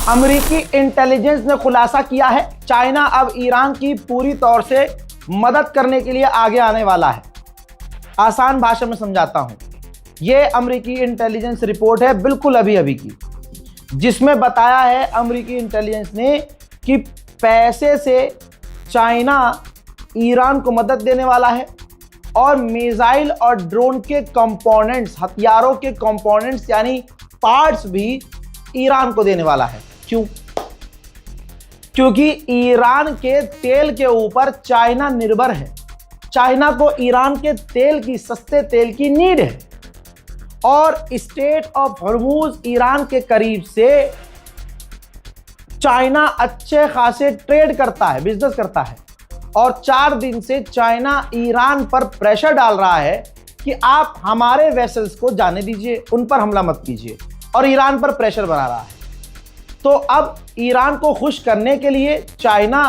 अमेरिकी इंटेलिजेंस ने खुलासा किया है चाइना अब ईरान की पूरी तौर से मदद करने के लिए आगे आने वाला है। आसान भाषा में समझाता हूं, यह अमेरिकी इंटेलिजेंस रिपोर्ट है बिल्कुल अभी अभी की, जिसमें बताया है अमेरिकी इंटेलिजेंस ने कि पैसे से चाइना ईरान को मदद देने वाला है और मिसाइल और ड्रोन के कंपोनेंट्स, हथियारों के कंपोनेंट्स यानी पार्ट्स भी ईरान को देने वाला है। क्यों? क्योंकि ईरान के तेल के ऊपर चाइना निर्भर है। चाइना को ईरान के तेल की, सस्ते तेल की नीड है और स्टेट ऑफ हॉर्मूज ईरान के करीब से चाइना अच्छे खासे ट्रेड करता है, बिजनेस करता है और 4 दिन से चाइना ईरान पर प्रेशर डाल रहा है कि आप हमारे वेसल्स को जाने दीजिए, उन पर हमला मत कीजिए, और ईरान पर प्रेशर बना रहा है। तो अब ईरान को खुश करने के लिए चाइना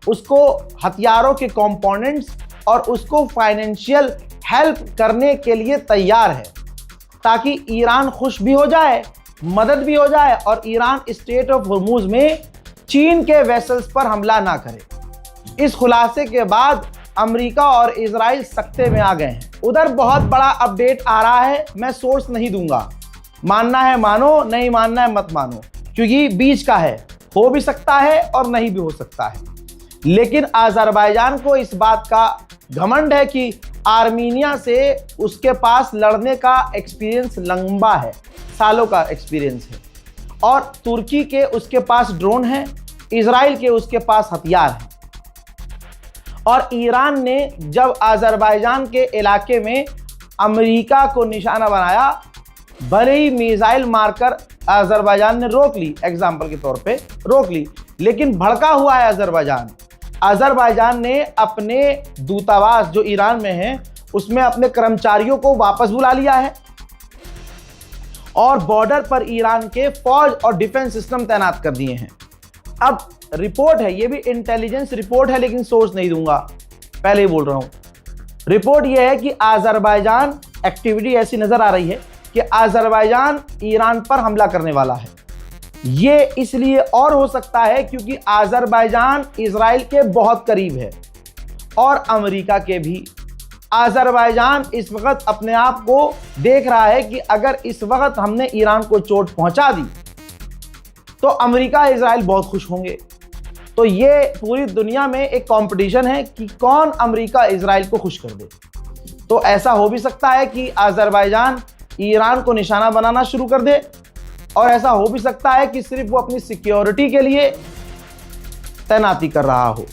उसको हथियारों के कंपोनेंट्स और उसको फाइनेंशियल हेल्प करने के लिए तैयार है, ताकि ईरान खुश भी हो जाए, मदद भी हो जाए और ईरान स्टेट ऑफ हॉर्मूज में चीन के वेसल्स पर हमला ना करे। इस खुलासे के बाद अमेरिका और इजराइल सख्ते में आ गए हैं। उधर बहुत बड़ा अपडेट आ रहा है, मैं सोर्स नहीं दूंगा, मानना है मानो, नहीं मानना है मत मानो, क्योंकि बीच का है, हो भी सकता है और नहीं भी हो सकता है। लेकिन अजरबैजान को इस बात का घमंड है कि आर्मीनिया से उसके पास लड़ने का एक्सपीरियंस लंबा है, सालों का एक्सपीरियंस है, और तुर्की के उसके पास ड्रोन है, इजराइल के उसके पास हथियार है। और ईरान ने जब अजरबैजान के इलाके में अमेरिका को निशाना बनाया, भले ही मिसाइल मारकर अजरबैजान ने रोक ली, एग्जाम्पल के तौर पे रोक ली, लेकिन भड़का हुआ है अजरबैजान। अजरबैजान ने अपने दूतावास जो ईरान में है उसमें अपने कर्मचारियों को वापस बुला लिया है और बॉर्डर पर ईरान के फौज और डिफेंस सिस्टम तैनात कर दिए हैं। अब रिपोर्ट है, ये भी इंटेलिजेंस रिपोर्ट है, लेकिन सोर्स नहीं दूंगा, पहले ही बोल रहा हूं। रिपोर्ट यह है कि अजरबैजान एक्टिविटी ऐसी नजर आ रही है कि अजरबैजान ईरान पर हमला करने वाला है। ये इसलिए और हो सकता है क्योंकि अजरबैजान इजराइल के बहुत करीब है और अमेरिका के भी। अजरबैजान इस वक्त अपने आप को देख रहा है कि अगर इस वक्त हमने ईरान को चोट पहुंचा दी तो अमेरिका इजराइल बहुत खुश होंगे। तो ये पूरी दुनिया में एक कंपटीशन है कि कौन अमेरिका इजराइल को खुश कर दे। तो ऐसा हो भी सकता है कि अजरबैजान ईरान को निशाना बनाना शुरू कर दे, और ऐसा हो भी सकता है कि सिर्फ वो अपनी सिक्योरिटी के लिए तैनाती कर रहा हो।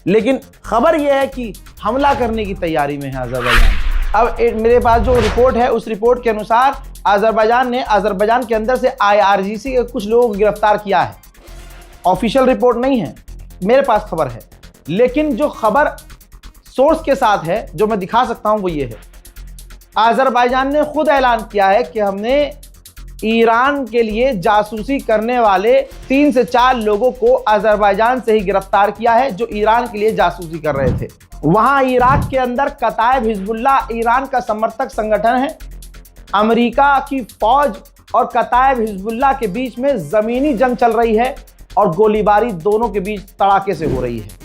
लेकिन खबर यह है कि हमला करने की तैयारी में है अजरबैजान। अब मेरे पास जो रिपोर्ट है, उस रिपोर्ट के अनुसार अजरबैजान ने अजरबैजान के अंदर से IRGC के कुछ लोगों को गिरफ्तार किया है। ऑफिशियल रिपोर्ट नहीं है, मेरे पास खबर है, लेकिन जो खबर सोर्स के साथ है जो मैं दिखा सकता हूं वो ये है। अजरबैजान ने खुद ऐलान किया है कि हमने ईरान के लिए जासूसी करने वाले 3 से 4 लोगों को अजरबैजान से ही गिरफ्तार किया है, जो ईरान के लिए जासूसी कर रहे थे। वहां इराक के अंदर कताइब हिजबुल्लाह ईरान का समर्थक संगठन है। अमेरिका की फौज और कताइब हिजबुल्लाह के बीच में जमीनी जंग चल रही है और गोलीबारी दोनों के बीच तड़ाके से हो रही है।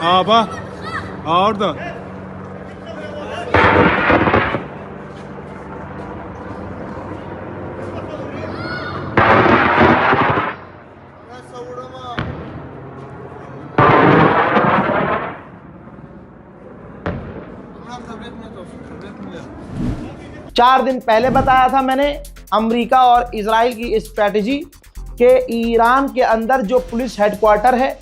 Aba, orada. 4 दिन पहले बताया था मैंने अमेरिका और इजराइल की स्ट्रैटेजी कि ईरान के अंदर जो पुलिस हेडक्वार्टर है,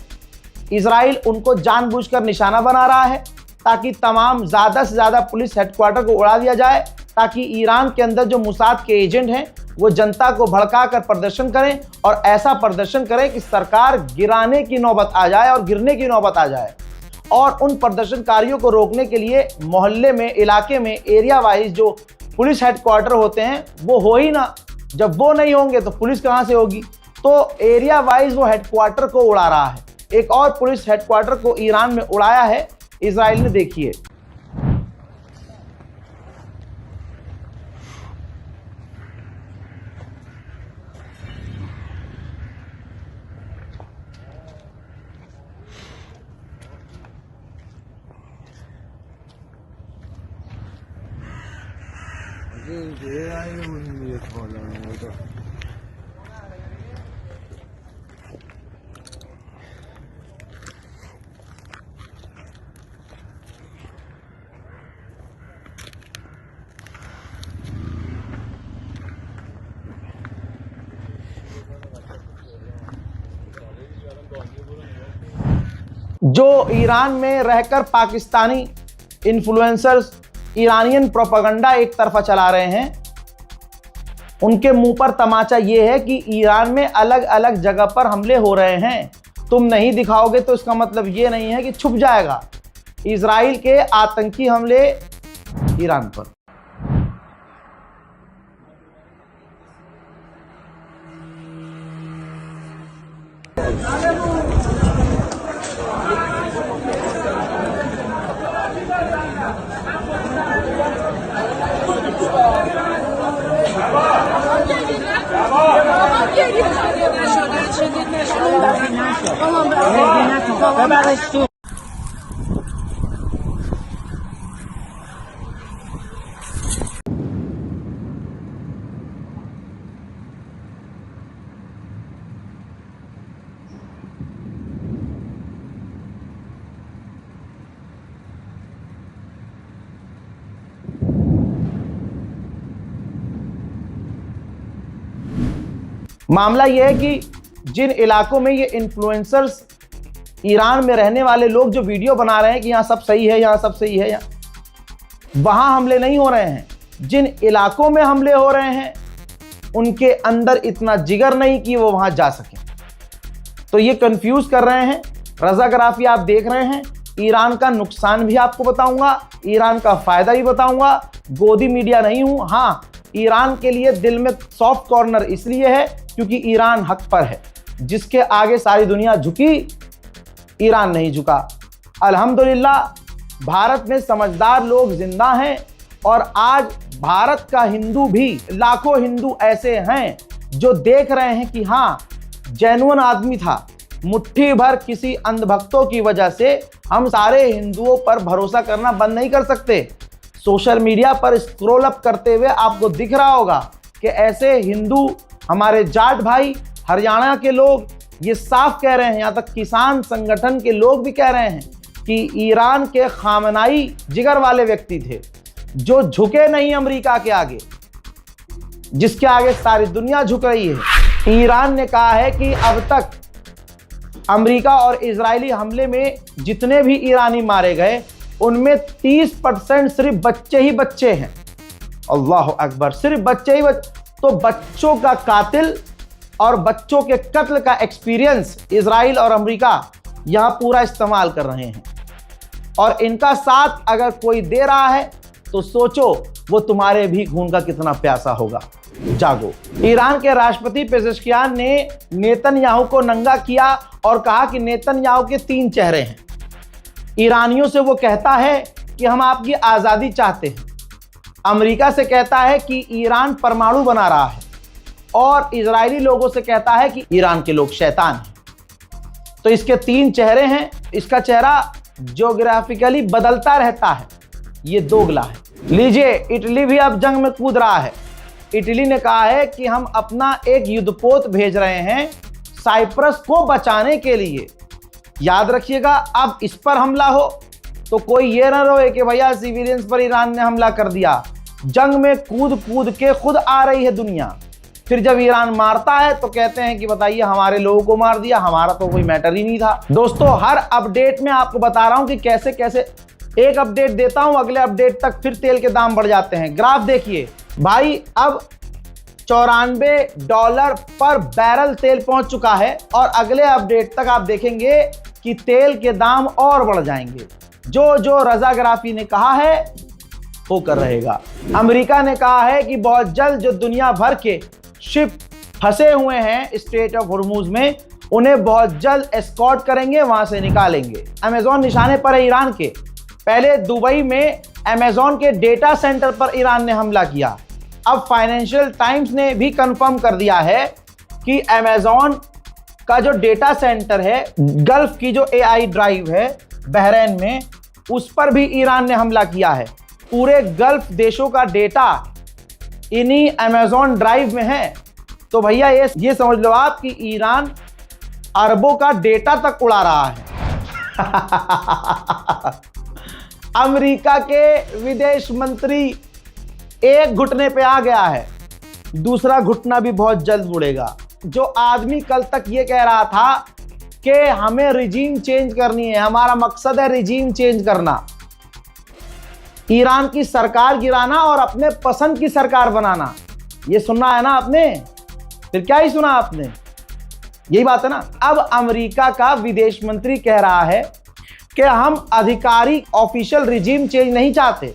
इजराइल उनको जानबूझकर निशाना बना रहा है ताकि तमाम ज़्यादा से ज़्यादा पुलिस हेडक्वार्टर को उड़ा दिया जाए, ताकि ईरान के अंदर जो मुसाद के एजेंट हैं वो जनता को भड़काकर प्रदर्शन करें और ऐसा प्रदर्शन करें कि सरकार गिराने की नौबत आ जाए और गिरने की नौबत आ जाए। और उन प्रदर्शनकारियों को रोकने के लिए मोहल्ले में, इलाके में, एरिया वाइज जो पुलिस हेडक्वार्टर होते हैं वो हो ही ना। जब वो नहीं होंगे तो पुलिस कहाँ से होगी? तो एरिया वाइज वो हेडक्वार्टर को उड़ा रहा है। एक और पुलिस हेडक्वार्टर को ईरान में उड़ाया है इजराइल ने, देखिए। जो ईरान में रहकर पाकिस्तानी इन्फ्लुएंसर्स ईरानियन प्रोपेगेंडा एक तरफा चला रहे हैं, उनके मुंह पर तमाचा यह है कि ईरान में अलग अलग जगह पर हमले हो रहे हैं। तुम नहीं दिखाओगे तो इसका मतलब यह नहीं है कि छुप जाएगा। इजराइल के आतंकी हमले ईरान पर। मामला यह है कि जिन इलाकों में ये इन्फ्लुएंसर्स, ईरान में रहने वाले लोग जो वीडियो बना रहे हैं कि यहाँ सब सही है, यहाँ सब सही है, वहाँ हमले नहीं हो रहे हैं। जिन इलाकों में हमले हो रहे हैं उनके अंदर इतना जिगर नहीं कि वो वहाँ जा सकें। तो ये कंफ्यूज कर रहे हैं। रज़ाग्राफी आप देख रहे हैं। ईरान का नुकसान भी आपको बताऊंगा, ईरान का फ़ायदा भी बताऊंगा। गोदी मीडिया नहीं हूँ। हाँ, ईरान के लिए दिल में सॉफ्ट कॉर्नर इसलिए है क्योंकि ईरान हक पर है। जिसके आगे सारी दुनिया झुकी, ईरान नहीं झुका। अल्हम्दुलिल्लाह भारत में समझदार लोग जिंदा हैं और आज भारत का हिंदू भी, लाखों हिंदू ऐसे हैं जो देख रहे हैं कि हाँ, जेन्युइन आदमी था। मुट्ठी भर किसी अंधभक्तों की वजह से हम सारे हिंदुओं पर भरोसा करना बंद नहीं कर सकते। सोशल मीडिया पर स्क्रॉल अप करते हुए आपको दिख रहा होगा कि ऐसे हिंदू, हमारे जाट भाई, हरियाणा के लोग ये साफ कह रहे हैं, यहाँ तक किसान संगठन के लोग भी कह रहे हैं कि ईरान के खामनाई जिगर वाले व्यक्ति थे जो झुके नहीं अमेरिका के आगे, जिसके आगे सारी दुनिया झुक रही है। ईरान ने कहा है कि अब तक अमेरिका और इजरायली हमले में जितने भी ईरानी मारे गए उनमें 30% सिर्फ बच्चे ही बच्चे हैं। अल्लाह अकबर, सिर्फ बच्चे ही तो बच्चों का कातिल और बच्चों के कत्ल का एक्सपीरियंस इजराइल और अमेरिका यहां पूरा इस्तेमाल कर रहे हैं। और इनका साथ अगर कोई दे रहा है तो सोचो वो तुम्हारे भी खून का कितना प्यासा होगा। जागो। ईरान के राष्ट्रपति पेजेश्कियान ने नेतन्याहू को नंगा किया और कहा कि नेतन्याहू के 3 चेहरे हैं। ईरानियों से वो कहता है कि हम आपकी आज़ादी चाहते हैं, अमेरिका से कहता है कि ईरान परमाणु बना रहा है, और इजरायली लोगों से कहता है कि ईरान के लोग शैतान हैं। तो इसके 3 चेहरे हैं। इसका चेहरा ज्योग्राफिकली बदलता रहता है, ये दोगला है। लीजिए, इटली भी अब जंग में कूद रहा है। इटली ने कहा है कि हम अपना एक युद्धपोत भेज रहे हैं साइप्रस को बचाने के लिए। याद रखिएगा, अब इस पर हमला हो तो कोई ये ना रोए कि भैया सिविलियंस पर ईरान ने हमला कर दिया। जंग में कूद कूद के खुद आ रही है दुनिया। फिर जब ईरान मारता है तो कहते हैं कि बताइए हमारे लोगों को मार दिया, हमारा तो कोई मैटर ही नहीं था। दोस्तों, हर अपडेट में आपको बता रहा हूं कि कैसे कैसे एक अपडेट देता हूं, अगले अपडेट तक फिर तेल के दाम बढ़ जाते हैं। ग्राफ देखिए भाई, अब $94 पर बैरल तेल पहुंच चुका है और अगले अपडेट तक आप देखेंगे कि तेल के दाम और बढ़ जाएंगे। जो जो रजाग्राफी ने कहा है वो कर रहेगा। अमेरिका ने कहा है कि बहुत जल्द जो दुनिया भर के शिप फंसे हुए हैं स्ट्रेट ऑफ हॉर्मूज में, उन्हें बहुत जल्द एस्कॉर्ट करेंगे, वहां से निकालेंगे। अमेजॉन निशाने पर है ईरान के। पहले दुबई में अमेजॉन के डेटा सेंटर पर ईरान ने हमला किया। अब फाइनेंशियल टाइम्स ने भी कंफर्म कर दिया है कि अमेजॉन का जो डेटा सेंटर है, गल्फ की जो एआई ड्राइव है बहरीन में, उस पर भी ईरान ने हमला किया है। पूरे गल्फ देशों का डेटा इन्हीं अमेजॉन ड्राइव में है। तो भैया ये समझ लो आप कि ईरान अरबों का डेटा तक उड़ा रहा है। अमेरिका के विदेश मंत्री एक घुटने पे आ गया है, दूसरा घुटना भी बहुत जल्द मुड़ेगा। जो आदमी कल तक ये कह रहा था कि हमें रिजीम चेंज करनी है, हमारा मकसद है रिजीम चेंज करना, ईरान की सरकार गिराना और अपने पसंद की सरकार बनाना, ये सुनना है ना आपने? फिर क्या ही सुना आपने? यही बात है ना। अब अमेरिका का विदेश मंत्री कह रहा है कि हम आधिकारिक ऑफिशियल रिजीम चेंज नहीं चाहते,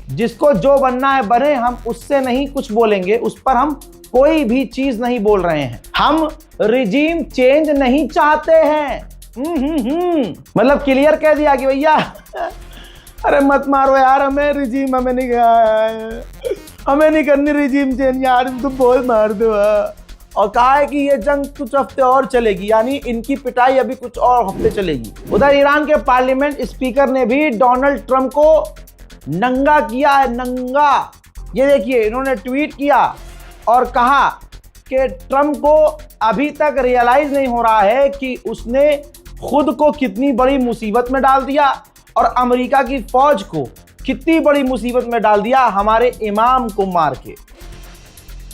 जिसको जो बनना है बने, हम उससे नहीं कुछ बोलेंगे, उस पर हम कोई भी चीज नहीं बोल रहे हैं, हम रिजीम चेंज नहीं चाहते हैं। मतलब क्लियर कह दिया कि भैया अरे मत मारो यार, हमें रिजीम, हमें नहीं हमें नहीं करनी रिजीम चेंज यार, तुम बहुत मार दो। और कहा है कि ये जंग कुछ हफ्ते और चलेगी, यानी इनकी पिटाई अभी कुछ और हफ्ते चलेगी। उधर ईरान के पार्लियामेंट स्पीकर ने भी डोनाल्ड ट्रंप को नंगा किया है, नंगा। ये देखिए, इन्होंने ट्वीट किया और कहा कि ट्रंप को अभी तक रियलाइज नहीं हो रहा है कि उसने खुद को कितनी बड़ी मुसीबत में डाल दिया और अमेरिका की फौज को कितनी बड़ी मुसीबत में डाल दिया हमारे इमाम को मार के।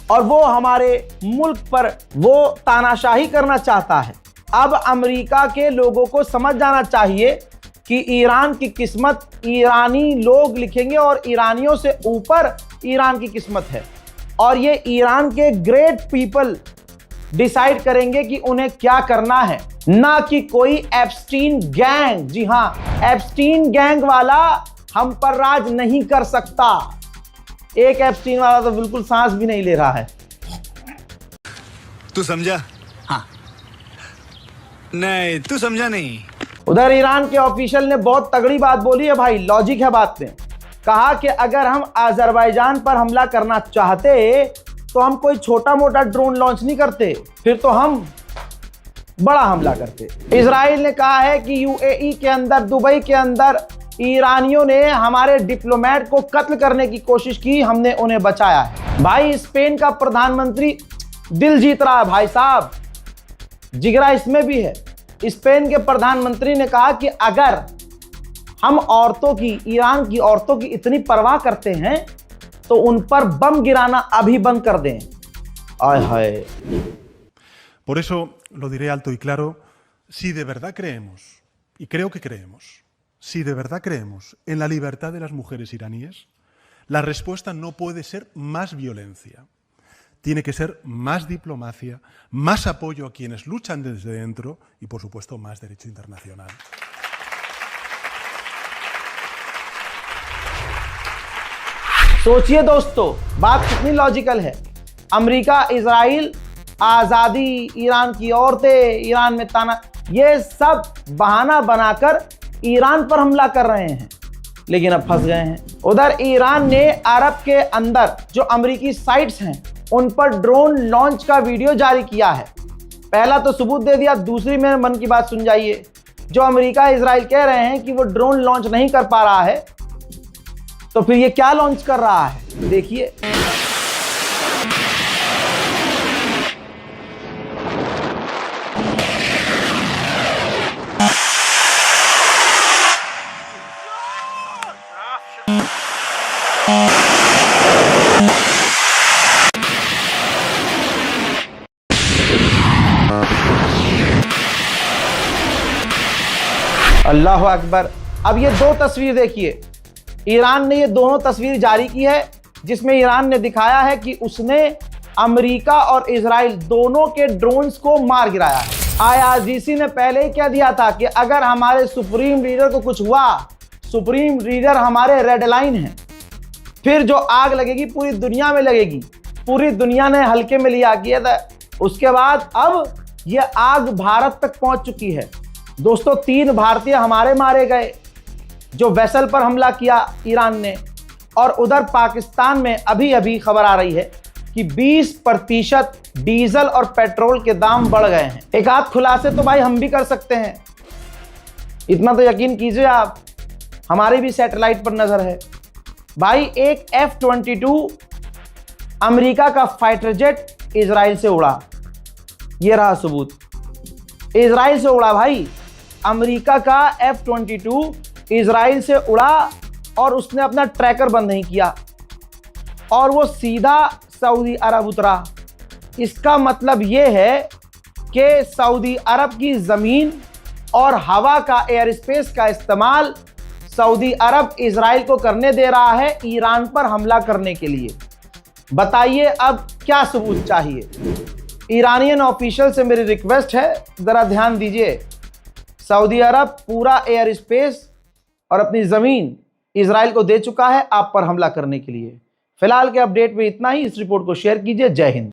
और वो हमारे मुल्क पर वो तानाशाही करना चाहता है। अब अमेरिका के लोगों को समझ जाना चाहिए कि ईरान की किस्मत ईरानी लोग लिखेंगे और ईरानियों से ऊपर ईरान की किस्मत है। और ये ईरान के ग्रेट पीपल डिसाइड करेंगे कि उन्हें क्या करना है, ना कि कोई एप्स्टीन गैंग। जी हां, एप्स्टीन गैंग वाला हम पर राज नहीं कर सकता। एक एप्स्टीन वाला तो बिल्कुल सांस भी नहीं ले रहा है। तू समझा? हाँ। नहीं, तू समझा नहीं। उधर ईरान के ऑफिशियल ने बहुत तगड़ी बात बोली है भाई, लॉजिक है बात में। कहा कि अगर हम अजरबैजान पर हमला करना चाहते तो हम कोई छोटा मोटा ड्रोन लॉन्च नहीं करते, फिर तो हम बड़ा हमला करते। इजराइल ने कहा है कि यूएई के अंदर, दुबई के अंदर ईरानियों ने हमारे डिप्लोमेट को कत्ल करने की कोशिश की, हमने उन्हें बचाया है। भाई स्पेन का प्रधानमंत्री दिल जीत रहा है भाई साहब, जिगरा इसमें भी है। स्पेन के प्रधानमंत्री ने कहा कि अगर हम औरतों की, ईरान की औरतों की इतनी परवाह करते हैं तो उन पर बम गिराना अभी बंद कर दें। आय हाय। Por eso lo diré alto y claro, si de verdad creemos, y creo que creemos, si de verdad creemos en la libertad de las mujeres iraníes, la respuesta no puede ser más violencia. Tiene que ser más diplomacia, más apoyo a quienes luchan desde dentro y, por supuesto, más derecho internacional. सोचिए दोस्तों, बात कितनी logical है। America, Israel, आज़ादी, Iran की औरतें, Iran में ताना, ये सब बहाना बनाकर ईरान पर हमला कर रहे हैं, लेकिन अब फंस गए हैं। उधर ईरान ने अरब के अंदर जो अमेरिकी साइट्स हैं उन पर ड्रोन लॉन्च का वीडियो जारी किया है। पहला तो सबूत दे दिया, दूसरी मेरे मन की बात सुन जाइए। जो अमेरिका, इजराइल कह रहे हैं कि वो ड्रोन लॉन्च नहीं कर पा रहा है, तो फिर ये क्या लॉन्च कर रहा है, देखिए। अल्लाह अकबर। अब ये दो तस्वीर देखिए, ईरान ने ये दोनों तस्वीर जारी की है जिसमें ईरान ने दिखाया है कि उसने अमेरिका और इजराइल दोनों के ड्रोन्स को मार गिराया है। IRGC ने पहले ही कह दिया था कि अगर हमारे सुप्रीम लीडर को कुछ हुआ, सुप्रीम लीडर हमारे रेड लाइन है, फिर जो आग लगेगी पूरी दुनिया में लगेगी। पूरी दुनिया ने हल्के में लिया किया था। उसके बाद अब यह आग भारत तक पहुंच चुकी है। दोस्तों 3 भारतीय हमारे मारे गए जो वेसल पर हमला किया ईरान ने, और उधर पाकिस्तान में अभी अभी खबर आ रही है कि 20% डीजल और पेट्रोल के दाम बढ़ गए हैं। एक आध खुलासे तो भाई हम भी कर सकते हैं, इतना तो यकीन कीजिए आप, हमारी भी सैटेलाइट पर नजर है। भाई एक F-22 अमेरिका का फाइटर जेट इजराइल से उड़ा, ये रहा सबूत, इजराइल से उड़ा भाई। अमेरिका का F-22 इजराइल से उड़ा और उसने अपना ट्रैकर बंद नहीं किया और वो सीधा सऊदी अरब उतरा। इसका मतलब ये है कि सऊदी अरब की ज़मीन और हवा का, एयर स्पेस का इस्तेमाल सऊदी अरब इजराइल को करने दे रहा है ईरान पर हमला करने के लिए। बताइए अब क्या सबूत चाहिए। ईरानियन ऑफिशियल से मेरी रिक्वेस्ट है, ज़रा ध्यान दीजिए। सऊदी अरब पूरा एयर स्पेस और अपनी ज़मीन इजराइल को दे चुका है आप पर हमला करने के लिए। फिलहाल के अपडेट में इतना ही। इस रिपोर्ट को शेयर कीजिए। जय हिंद।